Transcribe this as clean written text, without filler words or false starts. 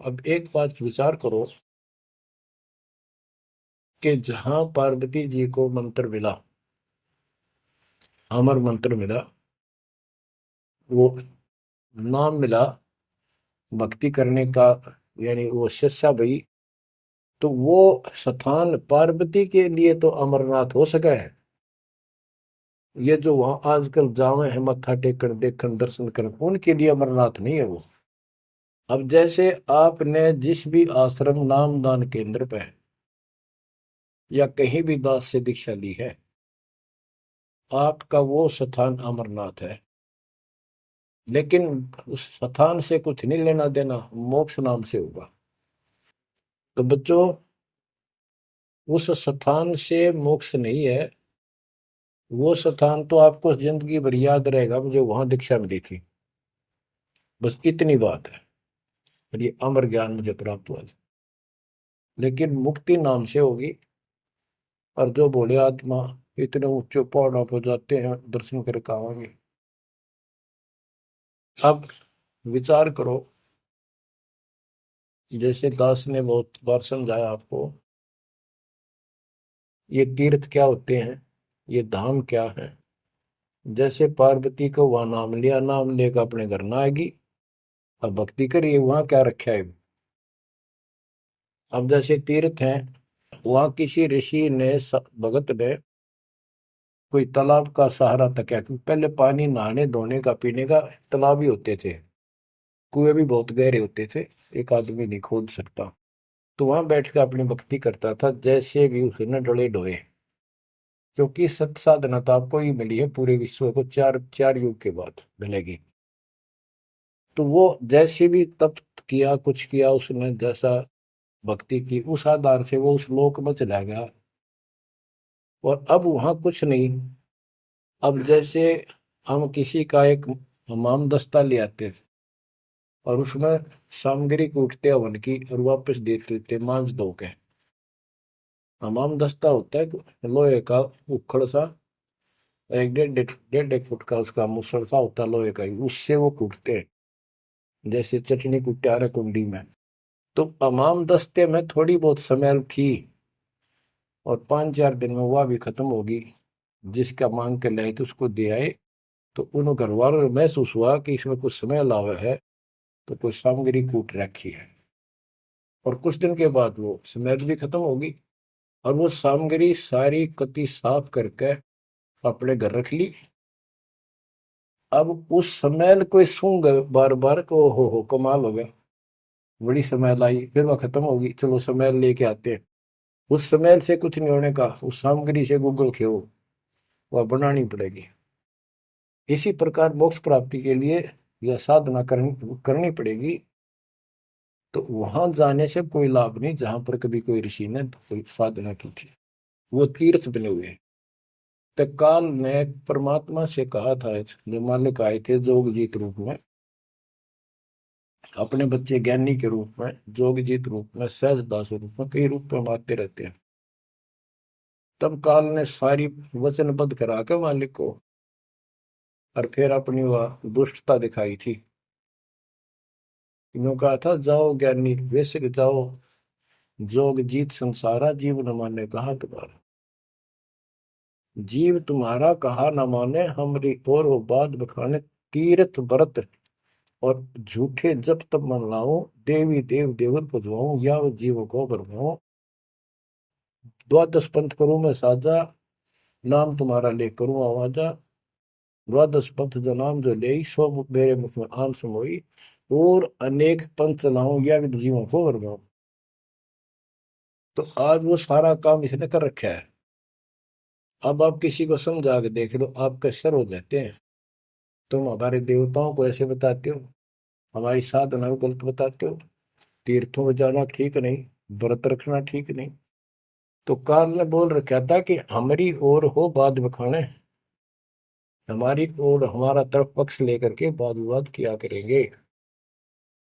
अब एक बात विचार करो कि जहां पार्वती जी को मंत्र मिला, अमर मंत्र मिला, वो नाम मिला भक्ति करने का, यानी वो शिक्षा भई, तो वो स्थान पार्वती के लिए तो अमरनाथ हो सका है। ये जो वहां आजकल जावे हैं मत्था टेकन देखन दर्शन करन, उनके लिए अमरनाथ नहीं है वो। अब जैसे आपने जिस भी आश्रम नाम दान केंद्र पे या कहीं भी दास से दीक्षा ली है, आपका वो स्थान अमरनाथ है, लेकिन उस स्थान से कुछ नहीं लेना देना, मोक्ष नाम से होगा। तो बच्चों, उस स्थान से मोक्ष नहीं है। वो स्थान तो आपको जिंदगी भर याद रहेगा, मुझे वहां दीक्षा मिली थी, बस इतनी बात है, और ये अमर ज्ञान मुझे प्राप्त हुआ था। लेकिन मुक्ति नाम से होगी। और जो बोले आत्मा इतने ऊंचे पहाड़ों पर जाते हैं दर्शन करके आवांगे। अब विचार करो, जैसे दास ने बहुत बार समझाया आपको, ये तीर्थ क्या होते हैं, ये धाम क्या है। जैसे पार्वती को वहां नाम लिया, नाम लेकर अपने घर ना आएगी, अब भक्ति करिए, वहां क्या रखा है। अब जैसे तीर्थ हैं, वहां किसी ऋषि ने भगत ने कोई तालाब का सहारा तक है, क्योंकि पहले पानी नहाने धोने का पीने का तालाब ही होते थे, कुएं भी बहुत गहरे होते थे, एक आदमी नहीं खोद सकता। तो वहां बैठ कर अपनी भक्ति करता था, जैसे भी उसने डले डोए, क्योंकि सत साधना तो आपको ही मिली है, पूरे विश्व को चार चार युग के बाद मिलेगी। तो वो जैसे भी तप किया, कुछ किया उसने, जैसा भक्ति की, उस आधार से वो उस लोक में चला गया। और अब वहां कुछ नहीं। अब जैसे हम किसी का एक हमाम दस्ता ले आते थे, और उसमें सामग्री कूटते हवन की और वापस दे देते मांझ धो के। हमाम दस्ता होता है लोहे का उखड़ सा, एक डेढ़ एक फुट का उसका मुसड़ सा होता है लोहे का ही, उससे वो कूटते हैं, जैसे चटनी कूटे आ रहे कुंडी में। तो हमाम दस्ते में थोड़ी बहुत स्मेल थी, और 5-4 दिन में वह भी खत्म होगी। जिसका मांग के लाए थे उसको दे आए, तो उन घर वालों ने महसूस हुआ कि इसमें कुछ स्मेल आवा है, तो कोई सामग्री कूट रखी है। और कुछ दिन के बाद वो स्मेल भी खत्म होगी, और वो सामग्री सारी कति साफ करके अपने घर रख ली। अब उस स्मेल को सूंघ बार बार को, हो कमाल हो गया, बड़ी स्मेल आई, फिर वह खत्म होगी, चलो स्मेल लेके आते हैं। उस स्मेल से कुछ नहीं होने का, उस सामग्री से गूगल खेओ, वह बनानी पड़ेगी। इसी प्रकार मोक्ष प्राप्ति के लिए यह साधना करनी पड़ेगी। तो वहां जाने से कोई लाभ नहीं जहां पर कभी कोई ऋषि ने कोई साधना की थी, वो तीर्थ बने हुए हैं। तो काल ने परमात्मा से कहा था, जो मालिक आए थे जोगजीत रूप में, अपने बच्चे ज्ञानी के रूप में, जोगजीत रूप में, सहजदास रूप में, कई रूप में आते रहते हैं। तब काल ने सारी वचनबद्ध करा के मालिक को, और फिर अपनी वह दुष्टता दिखाई थी। यूं कहा था, जाओ ज्ञानी वैसे जाओ, जोग जीत संसारा, जीव न माने कहा तुम्हारा। जीव तुम्हारा कहा न माने, हमरी और वो बात बखाने। तीर्थ व्रत और झूठे जब तब मन लाऊं, देवी देव देवर पुजवाऊं, या वो जीव को बरमाऊं। द्वादश पंथ करूं मैं साजा, नाम तुम्हारा ले करूं आवाजा। द्वादश पंथ जो नाम जो ले, सो मेरे मुख में आन समोई। और अनेक पंथ चलाऊं, या विद जीवों को बरमाऊं। तो आज वो सारा काम इसने कर रखा है। अब आप किसी को समझा के देख लो, आपके सर हो जाते हैं। तुम हमारे देवताओं को ऐसे बताते हो, हमारी साधना को गलत बताते हो, तीर्थों में जाना ठीक नहीं, व्रत रखना ठीक नहीं। तो काल ने बोल रखा था कि हमारी ओर हो बात बखाने, हमारी ओर हमारा तरफ पक्ष लेकर के वाद विवाद किया करेंगे।